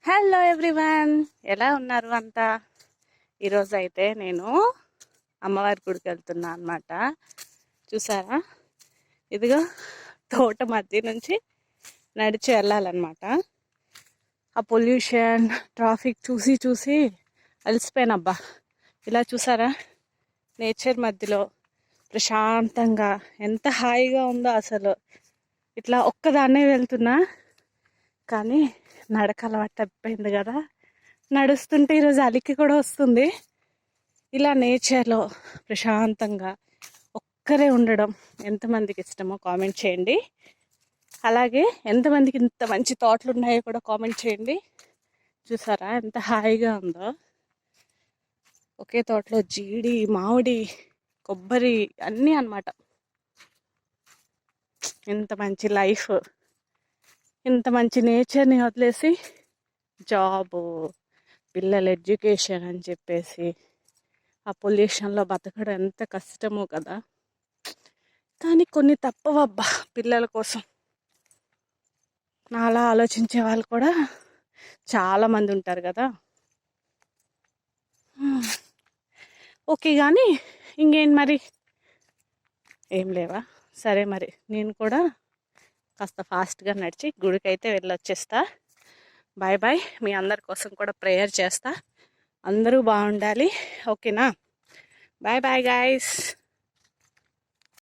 Hello everyone, ఎలా ఉన్నారు అంతా? ఈరోజు అయితే నేను అమ్మవారి గుడికి వెళ్తున్నా అనమాట. చూసారా, ఇదిగో తోట మధ్య నుంచి నడిచి వెళ్ళాలన్నమాట. ఆ పొల్యూషన్, ట్రాఫిక్ చూసి చూసి అలసిపోయానబ్బా. ఇలా చూసారా, నేచర్ మధ్యలో ప్రశాంతంగా ఎంత హాయిగా ఉందో అసలు. ఇట్లా ఒక్కదాన్నే వెళ్తున్నా, కానీ నడక అలవాటు తప్పిపోయింది కదా. నడుస్తుంటే ఈరోజు అలికి కూడా వస్తుంది. ఇలా నేచర్లో ప్రశాంతంగా ఒక్కరే ఉండడం ఎంతమందికి ఇష్టమో కామెంట్ చేయండి. అలాగే ఎంతమందికి ఇంత మంచి థాట్లు ఉన్నాయో కూడా కామెంట్ చేయండి. చూసారా ఎంత హాయిగా ఉందో. ఒకే తోటలో జీడి, మామిడి, కొబ్బరి అన్నీ అన్నమాట. ఇంత మంచి లైఫ్, ఇంత మంచి నేచర్ని వదిలేసి జాబు, పిల్లల ఎడ్యుకేషన్ అని చెప్పేసి ఆ పొల్యూషన్లో బతకడం ఎంత కష్టమో కదా. కానీ కొన్ని తప్పవబ్బా పిల్లల కోసం. నాలా ఆలోచించే వాళ్ళు కూడా చాలామంది ఉంటారు కదా. ఓకే, కానీ ఇంకేం మరి, ఏం లేవా? సరే, మరి నేను కూడా కాస్త ఫాస్ట్గా నడిచి గుడికి అయితే వెళ్ళొచ్చేస్తా. Bye bye. మీ అందరి కోసం కూడా ప్రేయర్ చేస్తా. అందరూ బాగుండాలి, ఓకేనా? Bye bye guys.